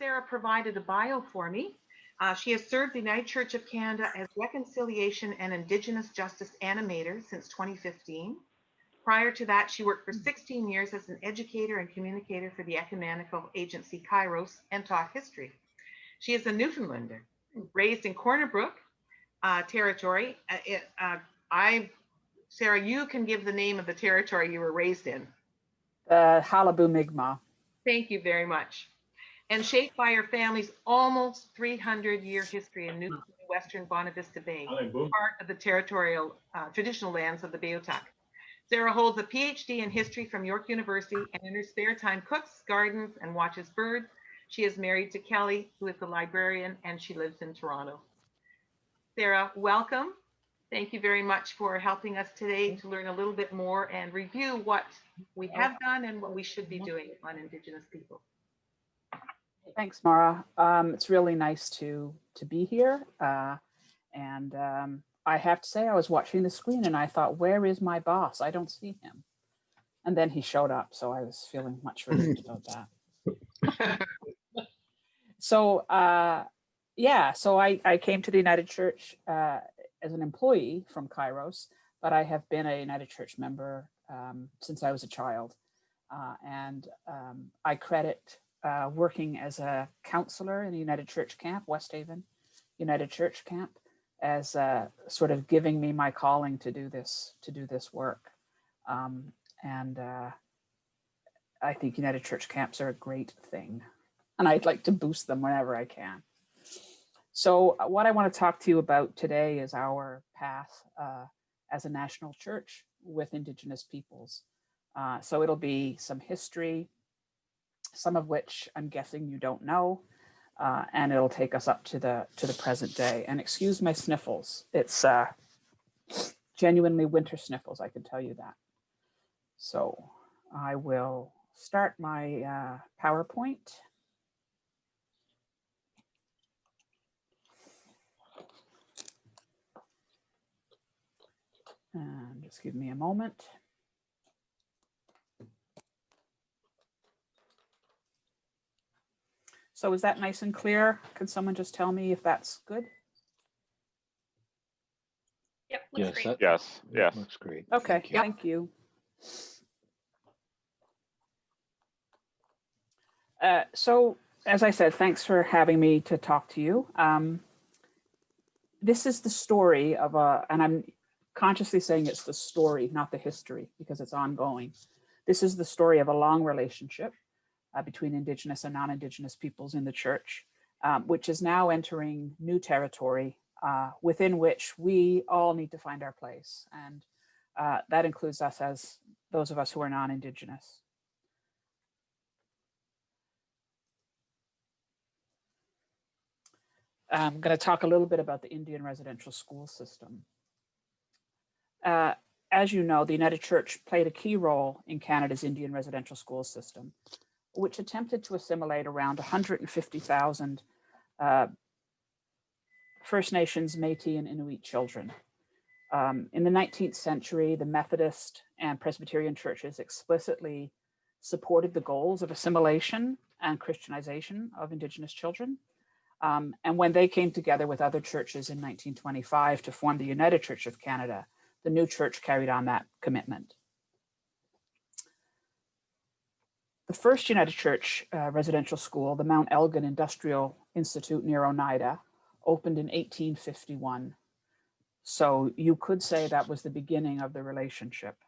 Sara provided a bio for me. She has served the United Church of Canada as Reconciliation and Indigenous Justice Animator since 2015. Prior to that, she worked for 16 years as an educator and communicator for the ecumenical agency KAIROS and taught history. She is a Newfoundlander, raised in Corner Brook territory. Sara, you can give the name of the territory you were raised in. Qalipu M'ikmaq. Thank you very much. And shaped by her family's almost 300-year history in Northwestern Bonavista Bay, part of the territorial traditional lands of the Beothuk. Sara holds a PhD in history from York University and in her spare time cooks, gardens, and watches birds. She is married to Kelly, who is the librarian, and she lives in Toronto. Sara, welcome. Thank you very much for helping us today to learn a little bit more and review what we have done and what we should be doing on Indigenous people. Thanks, Mara. It's really nice to be here. I have to say, I was watching the screen and I thought, where is my boss? I don't see him. And then he showed up, so I was feeling much relieved about that. So yeah, so I came to the United Church as an employee from KAIROS, but I have been a United Church member since I was a child. I credit working as a counselor in the United Church camp, West Haven United Church camp, as sort of giving me my calling to do this work. I think United Church camps are a great thing, and I'd like to boost them whenever I can. So what I want to talk to you about today is our path as a national church with Indigenous peoples. So it'll be some history, some of which I'm guessing you don't know, and it'll take us up to the present day. And excuse my sniffles. It's genuinely winter sniffles, I can tell you that. So I will start my PowerPoint. And just give me a moment. So is that nice and clear? Can someone just tell me if that's good? Yep, looks great. Yes, yes. Looks great. Okay, thank you. So as I said, thanks for having me to talk to you. This is the story of and I'm consciously saying it's the story, not the history, because it's ongoing. This is the story of a long relationship between Indigenous and non-Indigenous peoples in the church, which is now entering new territory within which we all need to find our place. And that includes us as those of us who are non-Indigenous. I'm going to talk a little bit about the Indian residential school system. As you know, the United Church played a key role in Canada's Indian residential school system, which attempted to assimilate around 150,000 First Nations, Métis, and Inuit children. In the 19th century, the Methodist and Presbyterian churches explicitly supported the goals of assimilation and Christianization of Indigenous children. And when they came together with other churches in 1925 to form the United Church of Canada, the new church carried on that commitment. The first United Church residential school, the Mount Elgin Industrial Institute near Oneida, opened in 1851. So you could say that was the beginning of the relationship.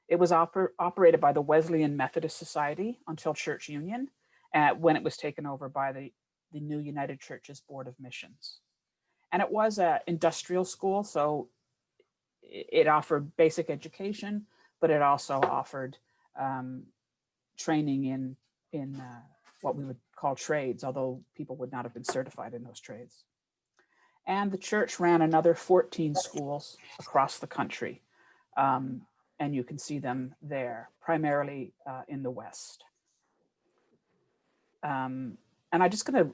It was operated by the Wesleyan Methodist Society until Church Union, when it was taken over by the new United Church's Board of Missions. And it was an industrial school, so it offered basic education, but it also offered training in what we would call trades, although people would not have been certified in those trades. And the church ran another 14 schools across the country. And you can see them there, primarily in the West. And I'm just going to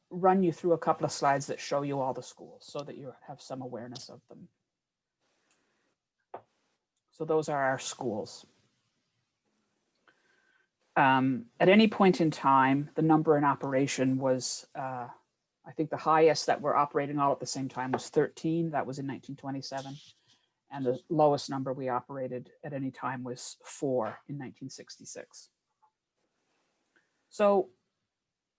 run you through a couple of slides that show you all the schools so that you have some awareness of them. So those are our schools. At any point in time, the number in operation was, I think the highest that were operating all at the same time was 13. That was in 1927. And the lowest number we operated at any time was 4 in 1966. So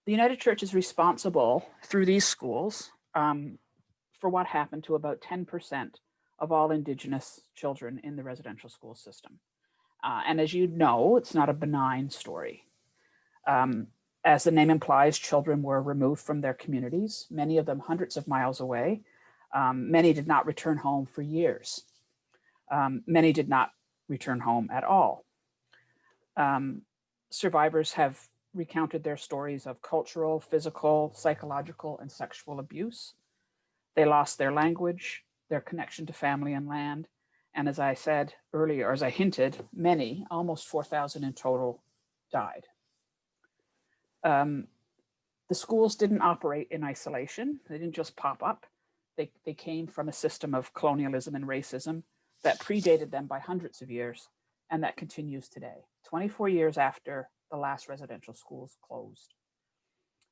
the United Church is responsible through these schools for what happened to about 10% of all Indigenous children in the residential school system. And as you know, it's not a benign story. As the name implies, children were removed from their communities, many of them hundreds of miles away. Many did not return home for years. Many did not return home at all. Survivors have recounted their stories of cultural, physical, psychological, and sexual abuse. They lost their language, their connection to family and land. And as I said earlier, or as I hinted, many, almost 4,000 in total, died. The schools didn't operate in isolation. They didn't just pop up. They came from a system of colonialism and racism that predated them by hundreds of years, and that continues today, 24 years after the last residential schools closed.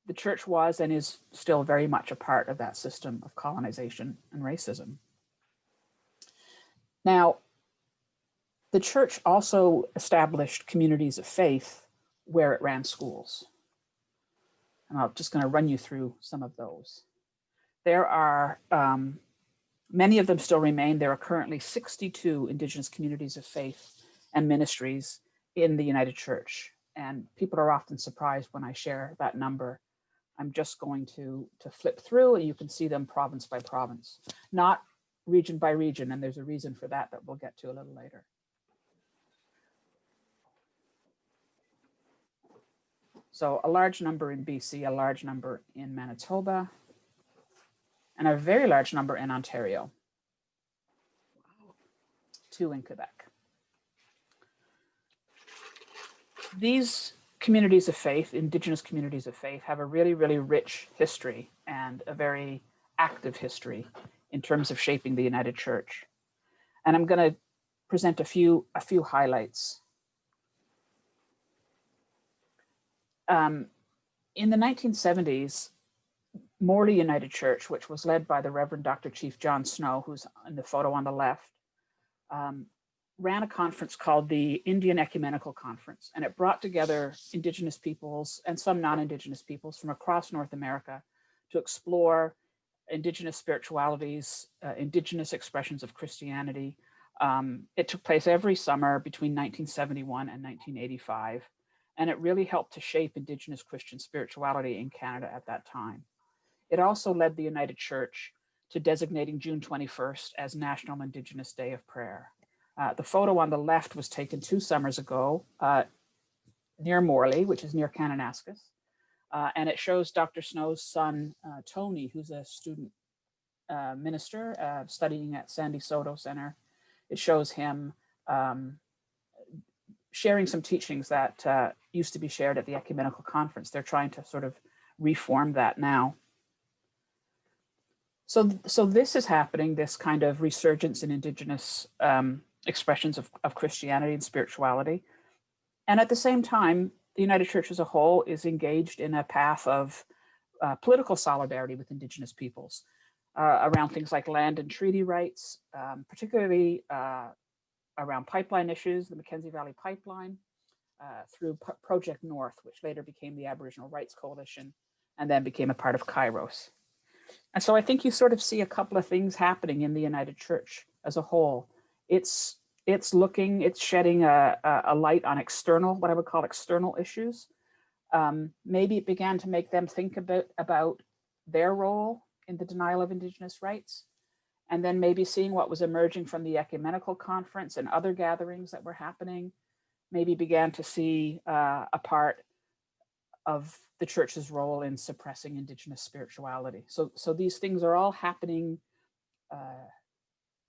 The church was and is still very much a part of that system of colonization and racism. Now, the church also established communities of faith where it ran schools. And I'm just going to run you through some of those. There are, many of them still remain. There are currently 62 Indigenous communities of faith and ministries in the United Church. And people are often surprised when I share that number. I'm just going to flip through and you can see them province by province, not region by region. And there's a reason for that that we'll get to a little later. So a large number in BC, a large number in Manitoba, and a very large number in Ontario. 2 in Quebec. These communities of faith, Indigenous communities of faith, have a really, really rich history and a very active history in terms of shaping the United Church. And I'm going to present a few highlights. In the 1970s, Morley United Church, which was led by the Reverend Dr. Chief John Snow, who's in the photo on the left, ran a conference called the Indian Ecumenical Conference, and it brought together Indigenous peoples and some non-Indigenous peoples from across North America to explore Indigenous spiritualities, Indigenous expressions of Christianity. It took place every summer between 1971 and 1985, and it really helped to shape Indigenous Christian spirituality in Canada at that time. It also led the United Church to designating June 21st as National Indigenous Day of Prayer. The photo on the left was taken 2 summers ago near Morley, which is near Kananaskis. And it shows Dr. Snow's son, Tony, who's a student minister studying at Sandy Soto Center. It shows him sharing some teachings that used to be shared at the Ecumenical Conference. They're trying to sort of reform that now. So this is happening, this kind of resurgence in Indigenous expressions of Christianity and spirituality. And at the same time, the United Church as a whole is engaged in a path of political solidarity with Indigenous peoples around things like land and treaty rights, particularly around pipeline issues, the Mackenzie Valley Pipeline, through Project North, which later became the Aboriginal Rights Coalition and then became a part of KAIROS. And so I think you sort of see a couple of things happening in the United Church as a whole. It's shedding a light on external, what I would call external issues. Maybe it began to make them think about their role in the denial of Indigenous rights, and then maybe seeing what was emerging from the Ecumenical Conference and other gatherings that were happening, maybe began to see a part of the church's role in suppressing Indigenous spirituality. So these things are all happening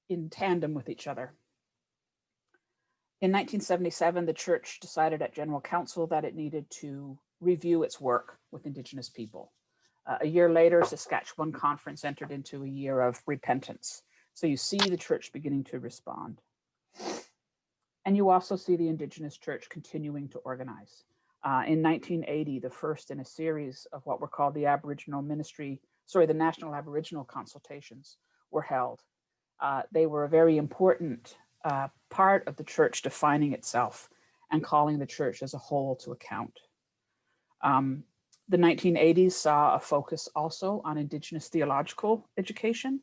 in tandem with each other. In 1977, the church decided at General Council that it needed to review its work with Indigenous people. A year later, Saskatchewan Conference entered into a year of repentance. So you see the church beginning to respond. And you also see the Indigenous church continuing to organize. In 1980, the first in a series of what were called the the National Aboriginal Consultations were held. They were a very important part of the church defining itself and calling the church as a whole to account. The 1980s saw a focus also on Indigenous theological education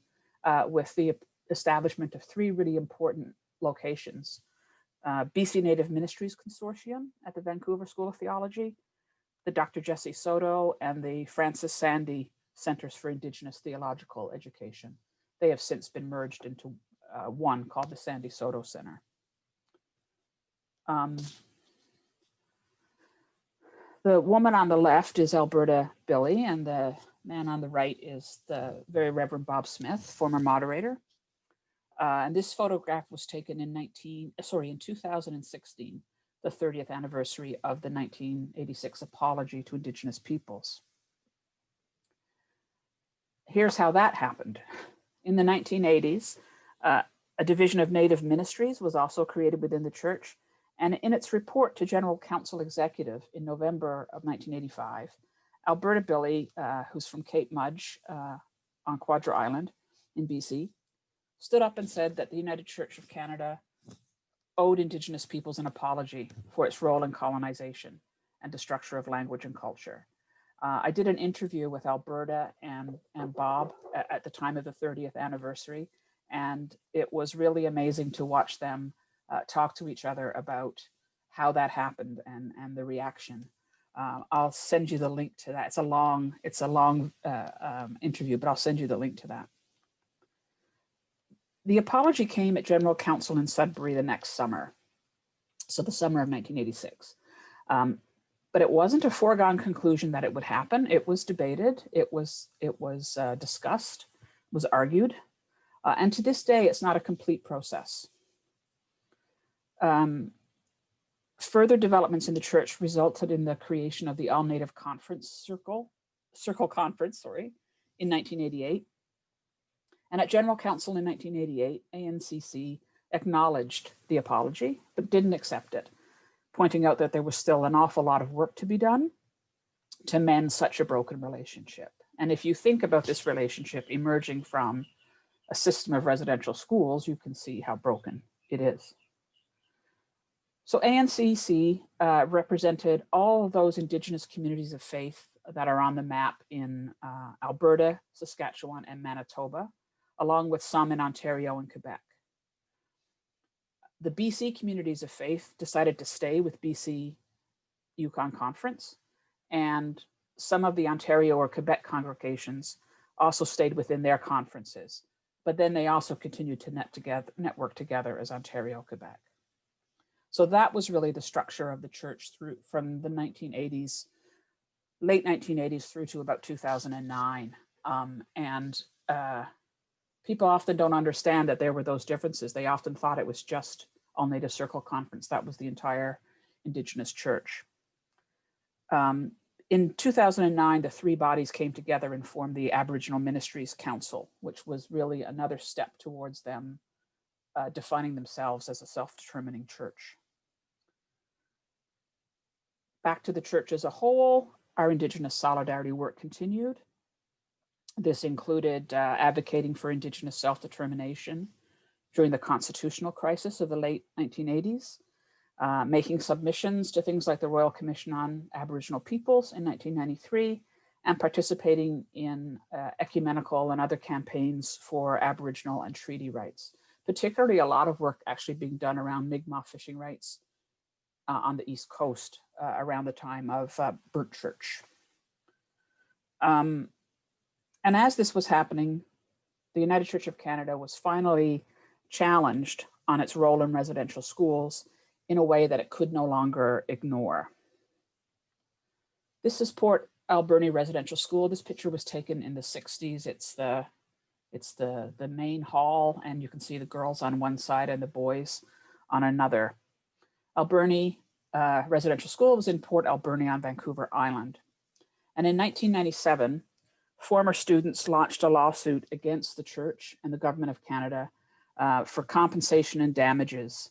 with the establishment of three really important locations. BC Native Ministries Consortium at the Vancouver School of Theology, the Dr. Jesse Soto, and the Francis Sandy Centers for Indigenous Theological Education. They have since been merged into one called the Sandy Soto Center. The woman on the left is ALBERTA Billy, and the man on the right is the Very Reverend Bob Smith, former moderator. And this photograph was taken in 2016, the 30th anniversary of the 1986 apology to Indigenous peoples. Here's how that happened. In the 1980s, a division of Native Ministries was also created within the church. And in its report to General Council Executive in November of 1985, ALBERTA Billy, who's from Cape Mudge on Quadra Island in BC, stood up and said that the United Church of Canada owed Indigenous peoples an apology for its role in colonization and destruction of language and culture. I did an interview with ALBERTA and Bob at the time of the 30th anniversary, and it was really amazing to watch them talk to each other about how that happened and the reaction. I'll send you the link to that. It's a long interview, but I'll send you the link to that. The apology came at General Council in Sudbury the next summer, so the summer of 1986. But it wasn't a foregone conclusion that it would happen. It was debated, it was discussed, was argued, and to this day, it's not a complete process. Further developments in the church resulted in the creation of the All Native Conference Circle Conference, in 1988. And at General Council in 1988, ANCC acknowledged the apology, but didn't accept it, pointing out that there was still an awful lot of work to be done to mend such a broken relationship. And if you think about this relationship emerging from a system of residential schools, you can see how broken it is. So ANCC represented all of those Indigenous communities of faith that are on the map in Alberta, Saskatchewan, and Manitoba, along with some in Ontario and Quebec. The BC communities of faith decided to stay with BC Yukon Conference, and some of the Ontario or Quebec congregations also stayed within their conferences, but then they also continued to network together as Ontario, Quebec. So that was really the structure of the church from the 1980s, late 1980s through to about 2009. People often don't understand that there were those differences. They often thought it was just All Native Circle Conference. That was the entire Indigenous church. In 2009, the three bodies came together and formed the Aboriginal Ministries Council, which was really another step towards them defining themselves as a self-determining church. Back to the church as a whole, our Indigenous solidarity work continued. This included advocating for Indigenous self-determination during the constitutional crisis of the late 1980s, making submissions to things like the Royal Commission on Aboriginal Peoples in 1993, and participating in ecumenical and other campaigns for Aboriginal and treaty rights, particularly a lot of work actually being done around Mi'kmaq fishing rights on the East Coast around the time of Burnt Church. And as this was happening, the United Church of Canada was finally challenged on its role in residential schools in a way that it could no longer ignore. This is Port ALBERNI Residential School. This picture was taken in the 60s. It's the main hall, and you can see the girls on one side and the boys on another. ALBERNI Residential School was in Port ALBERNI on Vancouver Island. And in 1997, former students launched a lawsuit against the church and the government of Canada for compensation and damages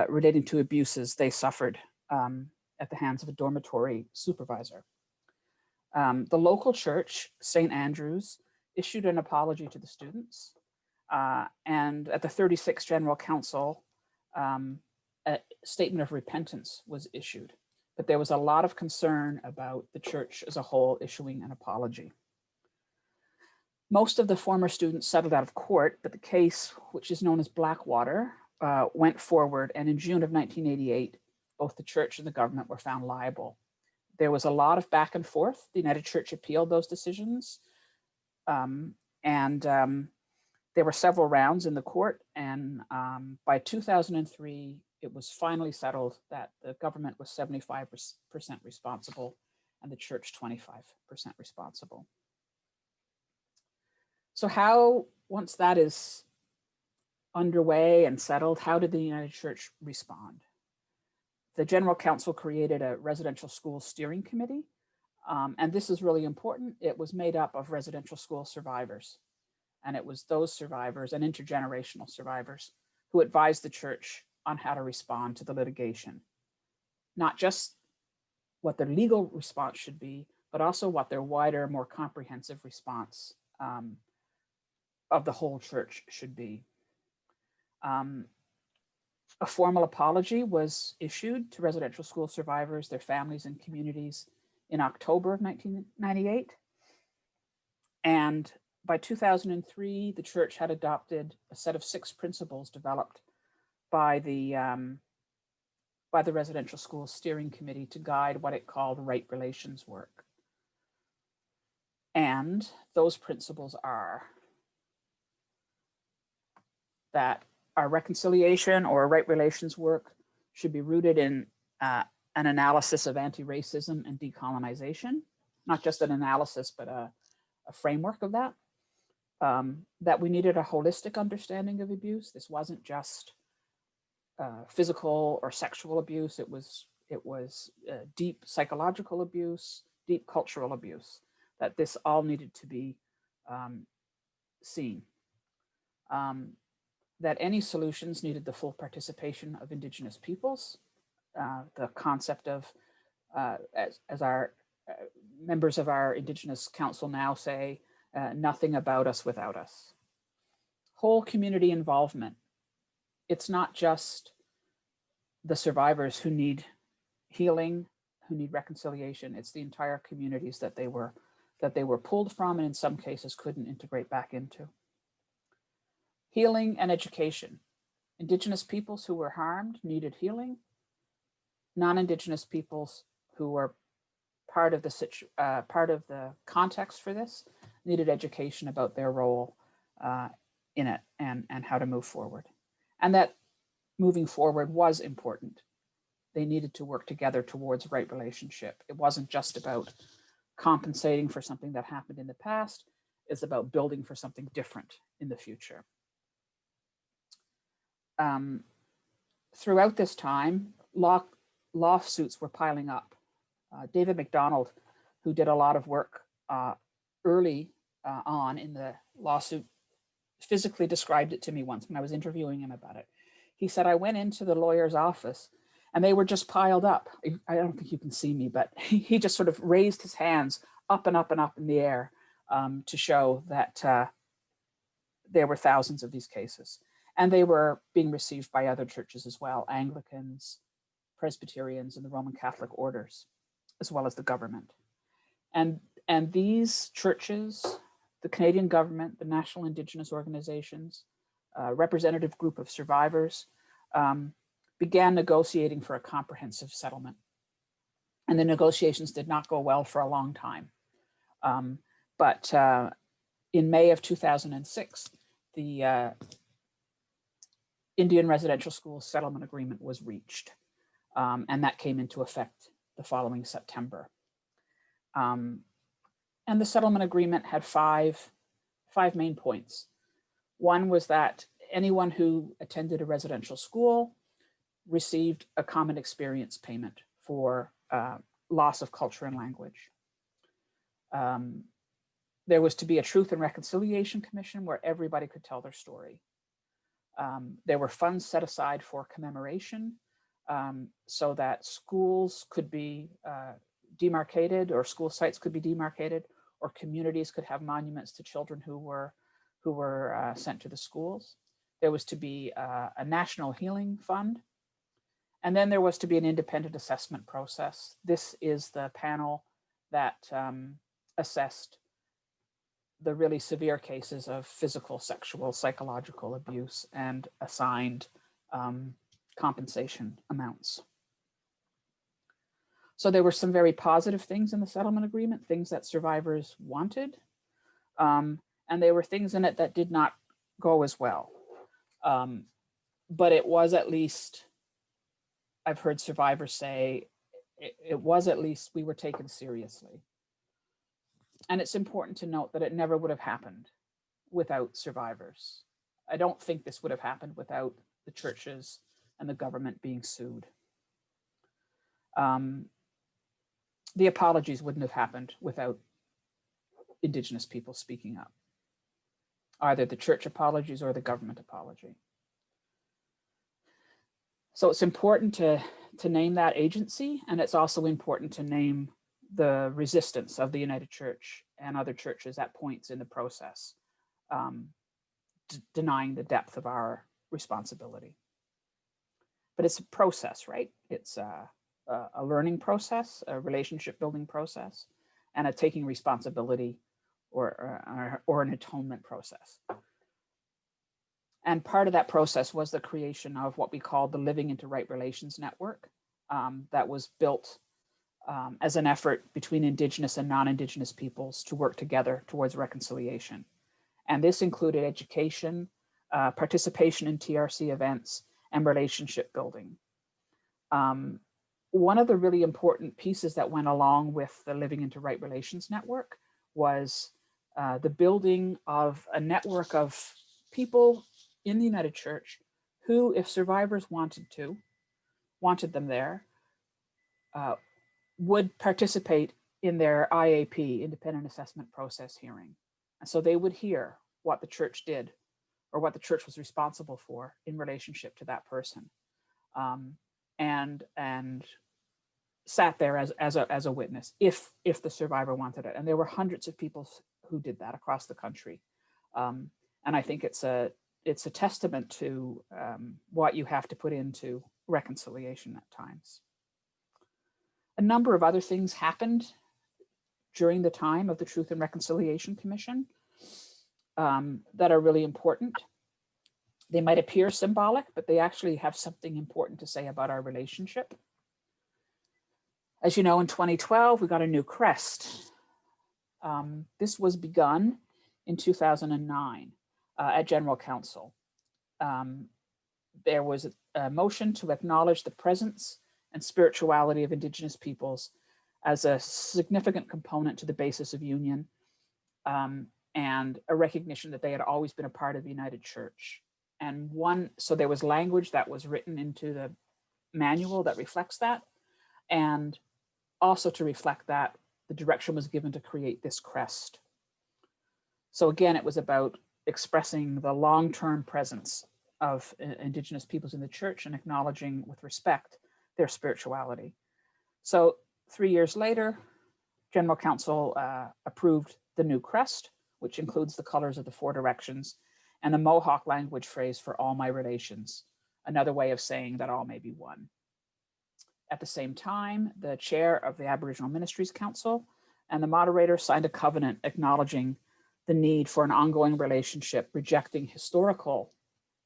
relating to abuses they suffered at the hands of a dormitory supervisor. The local church, St. Andrew's, issued an apology to the students. And at the 36th General Council, a statement of repentance was issued. But there was a lot of concern about the church as a whole issuing an apology. Most of the former students settled out of court, but the case, which is known as Blackwater, went forward. And in June of 1988, both the church and the government were found liable. There was a lot of back and forth. The United Church appealed those decisions. There were several rounds in the court. And by 2003, it was finally settled that the government was 75% responsible and the church 25% responsible. So how, once that is underway and settled, how did the United Church respond? The General Council created a residential school steering committee. And this is really important. It was made up of residential school survivors. And it was those survivors and intergenerational survivors who advised the church on how to respond to the litigation. Not just what their legal response should be, but also what their wider, more comprehensive response of the whole church should be. A formal apology was issued to residential school survivors, their families and communities in October of 1998. And by 2003, the church had adopted a set of 6 principles developed by the Residential School Steering Committee to guide what it called right relations work. And those principles are that our reconciliation or right relations work should be rooted in an analysis of anti-racism and decolonization, not just an analysis, but a framework of that. That we needed a holistic understanding of abuse. This wasn't just physical or sexual abuse. It was deep psychological abuse, deep cultural abuse, that this all needed to be seen. That any solutions needed the full participation of Indigenous peoples. The concept of, as our members of our Indigenous Council now say, nothing about us without us. Whole community involvement. It's not just the survivors who need healing, who need reconciliation. It's the entire communities that they were pulled from and in some cases couldn't integrate back into. Healing and education. Indigenous peoples who were harmed needed healing. Non-Indigenous peoples who were part of the context for this needed education about their role in it and how to move forward. And that moving forward was important. They needed to work together towards right relationship. It wasn't just about compensating for something that happened in the past. It's about building for something different in the future. Throughout this time, lawsuits were piling up. David McDonald, who did a lot of work early on in the lawsuit, physically described it to me once when I was interviewing him about it. He said, I went into the lawyer's office and they were just piled up. I don't think you can see me, but he just sort of raised his hands up and up and up in the air to show that there were thousands of these cases. And they were being received by other churches as well, Anglicans, Presbyterians, and the Roman Catholic orders, as well as the government. And these churches, the Canadian government, the national Indigenous organizations, a representative group of survivors, began negotiating for a comprehensive settlement. And the negotiations did not go well for a long time. But in May of 2006, the Indian Residential School Settlement Agreement was reached. And that came into effect the following September. And the settlement agreement had five main points. One was that anyone who attended a residential school received a common experience payment for loss of culture and language. There was to be a Truth and Reconciliation Commission where everybody could tell their story. There were funds set aside for commemoration so that schools could be demarcated, or school sites could be demarcated, or communities could have monuments to children who were sent to the schools. There was to be a national healing fund. And then there was to be an independent assessment process. This is the panel that assessed the really severe cases of physical, sexual, psychological abuse and assigned compensation amounts. So there were some very positive things in the settlement agreement, things that survivors wanted. And there were things in it that did not go as well. But it was at least, I've heard survivors say, it was at least we were taken seriously. And it's important to note that it never would have happened without survivors. I don't think this would have happened without the churches and the government being sued. The apologies wouldn't have happened without Indigenous people speaking up, either the church apologies or the government apology. So it's important to name that agency, and it's also important to name the resistance of the United Church and other churches at points in the process, denying the depth of our responsibility. But it's a process, right? It's a learning process, a relationship building process, and a taking responsibility or an atonement process. And part of that process was the creation of what we call the Living into Right Relations Network that was built as an effort between Indigenous and non-Indigenous peoples to work together towards reconciliation. And this included education, participation in TRC events, and relationship building. One of the really important pieces that went along with the Living into Right Relations Network was the building of a network of people in the United Church who, if survivors wanted them there, would participate in their IAP, independent assessment process hearing. And so they would hear what the church did or what the church was responsible for in relationship to that person, and sat there as a witness if the survivor wanted it. And there were hundreds of people who did that across the country. And I think it's a testament to what you have to put into reconciliation at times. A number of other things happened during the time of the Truth and Reconciliation Commission that are really important. They might appear symbolic, but they actually have something important to say about our relationship. As you know, in 2012, we got a new CREST. This was begun in 2009 at General Council. There was a motion to acknowledge the presence and spirituality of Indigenous peoples as a significant component to the basis of union, and a recognition that they had always been a part of the United Church. And so there was language that was written into the manual that reflects that, and also to reflect that the direction was given to create this CREST. So again, it was about expressing the long-term presence of Indigenous peoples in the church and acknowledging with respect their spirituality. So 3 years later, General Council approved the new CREST, which includes the colors of the 4 directions and the Mohawk language phrase for all my relations, another way of saying that all may be one. At the same time, the chair of the Aboriginal Ministries Council and the moderator signed a covenant acknowledging the need for an ongoing relationship, rejecting historical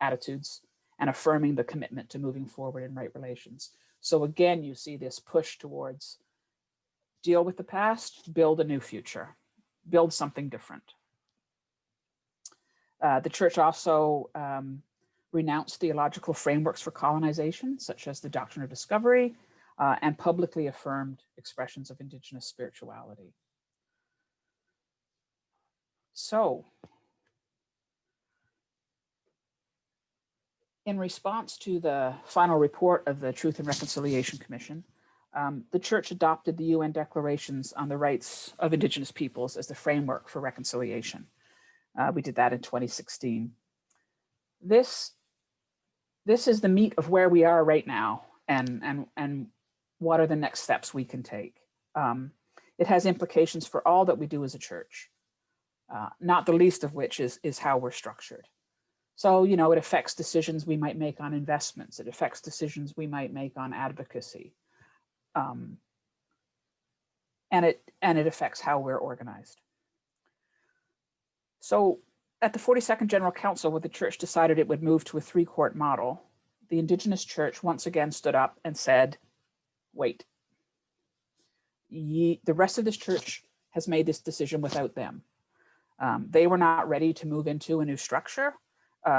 attitudes and affirming the commitment to moving forward in right relations. So again, you see this push towards deal with the past, build a new future, build something different. The church also renounced theological frameworks for colonization, such as the doctrine of discovery, and publicly affirmed expressions of Indigenous spirituality. So, in response to the final report of the Truth and Reconciliation Commission, the church adopted the UN declarations on the rights of Indigenous peoples as the framework for reconciliation. We did that in 2016. This is the meat of where we are right now and what are the next steps we can take. It has implications for all that we do as a church, not the least of which is how we're structured. So, you know, it affects decisions we might make on investments. It affects decisions we might make on advocacy. And it affects how we're organized. So at the 42nd General Council, when the church decided it would move to a 3-court model, the Indigenous church once again stood up and said, wait, the rest of this church has made this decision without them. They were not ready to move into a new structure,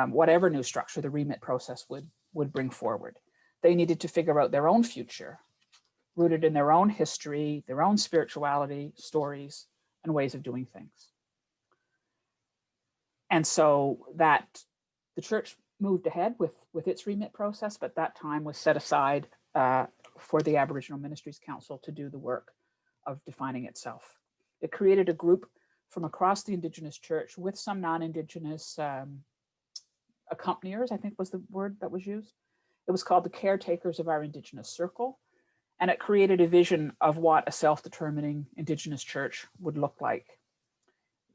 whatever new structure the remit process would bring forward. They needed to figure out their own future, rooted in their own history, their own spirituality, stories, and ways of doing things. And so that the church moved ahead with its remit process, but that time was set aside for the Aboriginal Ministries Council to do the work of defining itself. It created a group from across the Indigenous church with some non-Indigenous accompaniers, I think was the word that was used. It was called the Caretakers of Our Indigenous Circle, and it created a vision of what a self-determining Indigenous church would look like.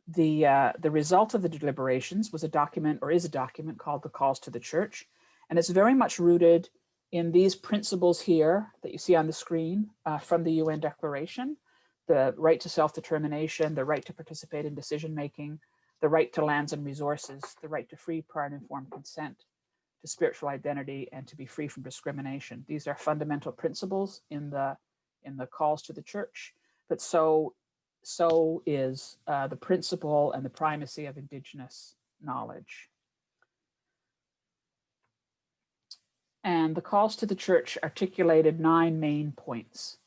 The result of the deliberations was a document, or is a document, called the Calls to the Church, and it's very much rooted in these principles here that you see on the screen from the UN Declaration: the right to self-determination, the right to participate in decision-making, the right to lands and resources, the right to free, prior, and informed consent, to spiritual identity, and to be free from discrimination. These are fundamental principles in the Calls to the Church, but so is the principle and the primacy of Indigenous knowledge. And the Calls to the Church articulated 9 main points: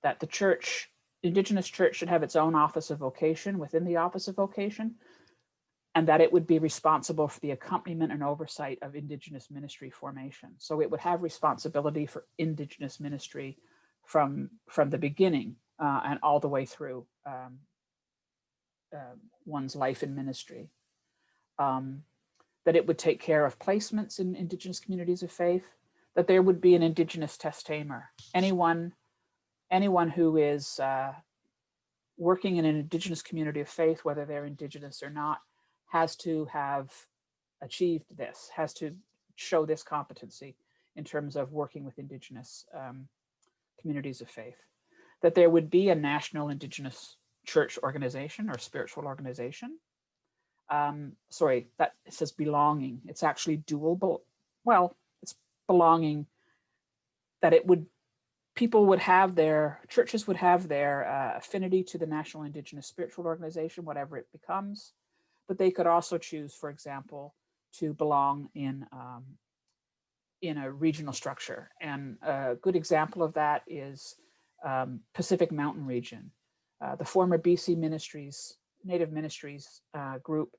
that the church, Indigenous church, should have its own office of vocation within the office of vocation, and that it would be responsible for the accompaniment and oversight of Indigenous ministry formation. So it would have responsibility for Indigenous ministry from the beginning and all the way through one's life in ministry. That it would take care of placements in Indigenous communities of faith, that there would be an Indigenous testator. Anyone who is working in an Indigenous community of faith, whether they're Indigenous or not, has to have achieved this, has to show this competency in terms of working with Indigenous communities of faith. That there would be a national Indigenous church organization or spiritual organization. Sorry, that it says belonging. It's actually dual, well, it's belonging, that it would, people would have their, churches would have their affinity to the National Indigenous Spiritual Organization, whatever it becomes, but they could also choose, for example, to belong in a regional structure. And a good example of that is Pacific Mountain region. The former BC Ministries, Native Ministries group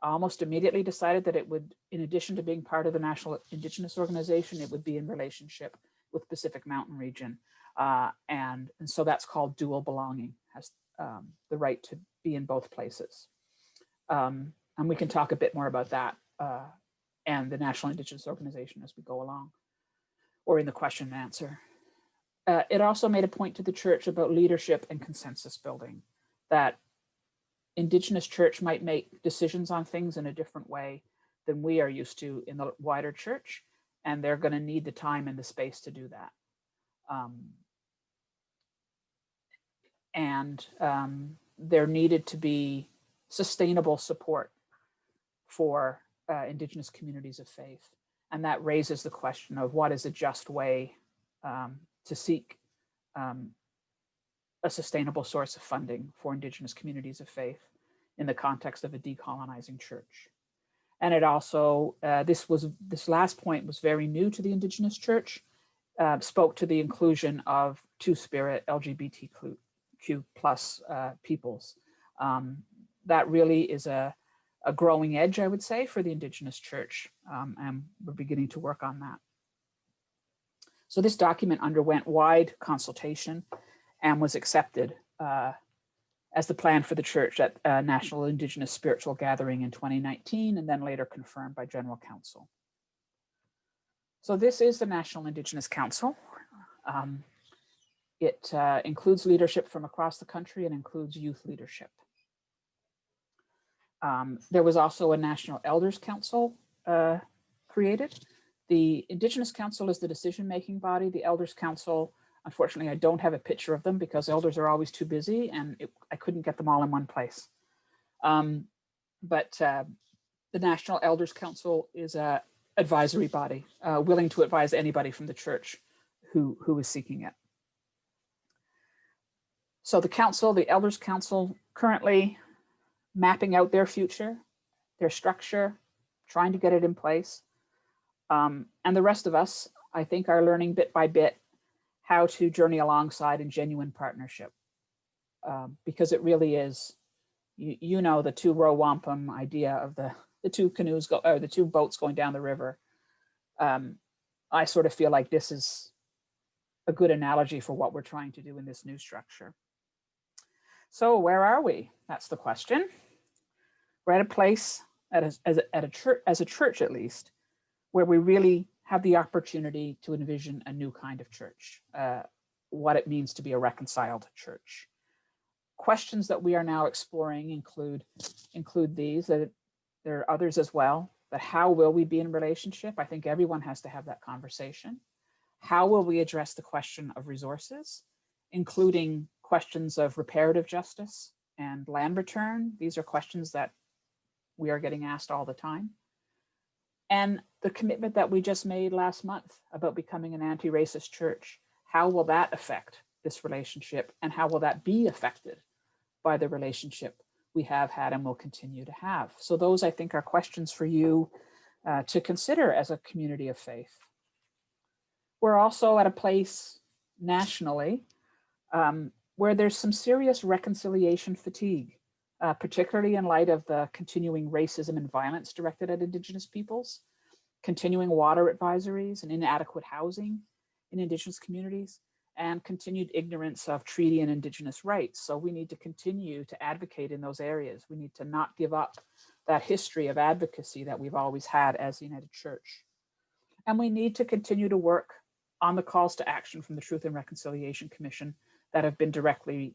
almost immediately decided that it would, in addition to being part of the National Indigenous Organization, it would be in relationship with Pacific Mountain region. And so that's called dual belonging, has the right to be in both places. And we can talk a bit more about that and the National Indigenous Organization as we go along, or in the question and answer. It also made a point to the church about leadership and consensus building, that Indigenous church might make decisions on things in a different way than we are used to in the wider church, and they're going to need the time and the space to do that. There needed to be sustainable support for Indigenous communities of faith. And that raises the question of what is a just way to seek a sustainable source of funding for Indigenous communities of faith in the context of a decolonizing church. And it also, this last point was very new to the Indigenous church, spoke to the inclusion of Two-Spirit LGBTQ plus peoples. That really is a growing edge, I would say, for the Indigenous church, and we're beginning to work on that. So this document underwent wide consultation and was accepted as the plan for the church at National Indigenous Spiritual Gathering in 2019, and then later confirmed by General Council. So this is the National Indigenous Council. It includes leadership from across the country and includes youth leadership. There was also a National Elders Council created. The Indigenous Council is the decision-making body. The Elders Council, unfortunately, I don't have a picture of them because elders are always too busy and I couldn't get them all in one place. But the National Elders Council is an advisory body, willing to advise anybody from the church who is seeking it. So the council, the Elders Council, currently mapping out their future, their structure, trying to get it in place. And the rest of us, I think, are learning bit by bit how to journey alongside in genuine partnership. Because it really is, you know, the two-row wampum idea of the two canoes, or the two boats going down the river. I sort of feel like this is a good analogy for what we're trying to do in this new structure. So where are we? That's the question. We're at a place, as a church at least, where we really have the opportunity to envision a new kind of church, what it means to be a reconciled church. Questions that we are now exploring include these, that there are others as well, but how will we be in relationship? I think everyone has to have that conversation. How will we address the question of resources, including questions of reparative justice and land return? These are questions that we are getting asked all the time. And the commitment that we just made last month about becoming an anti-racist church, how will that affect this relationship, and how will that be affected by the relationship we have had and will continue to have? So those, I think, are questions for you to consider as a community of faith. We're also at a place nationally where there's some serious reconciliation fatigue, particularly in light of the continuing racism and violence directed at Indigenous peoples, continuing water advisories and inadequate housing in Indigenous communities, and continued ignorance of treaty and Indigenous rights. So we need to continue to advocate in those areas. We need to not give up that history of advocacy that we've always had as the United Church. And we need to continue to work on the calls to action from the Truth and Reconciliation Commission that have been directly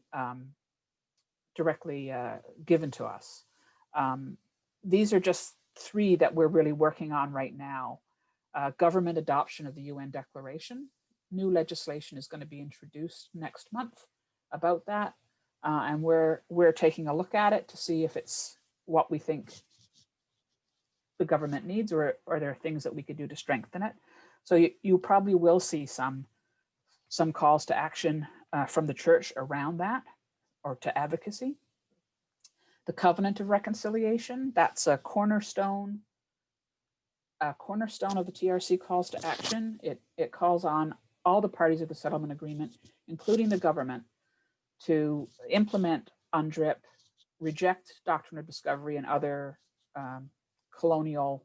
given to us. These are just three that we're really working on right now. Government adoption of the UN Declaration. New legislation is going to be introduced next month about that. And we're taking a look at it to see if it's what we think the government needs, or there are things that we could do to strengthen it. So you probably will see some calls to action from the church around that, or to advocacy. The Covenant of Reconciliation, that's a cornerstone of the TRC calls to action. It calls on all the parties of the settlement agreement, including the government, to implement UNDRIP, reject doctrine of discovery and other colonial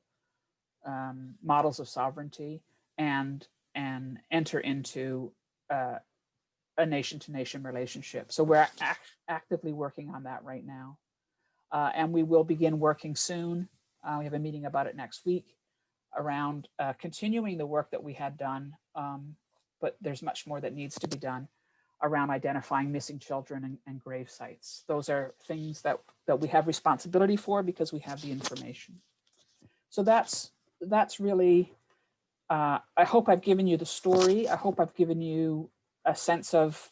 models of sovereignty, and enter into a nation-to-nation relationship. So we're actively working on that right now. And we will begin working soon. We have a meeting about it next week around continuing the work that we had done, but there's much more that needs to be done around identifying missing children and grave sites. Those are things that we have responsibility for because we have the information. So that's really, I hope I've given you the story. I hope I've given you a sense of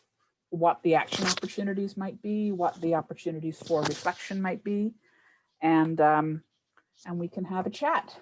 what the action opportunities might be, what the opportunities for reflection might be, and we can have a chat.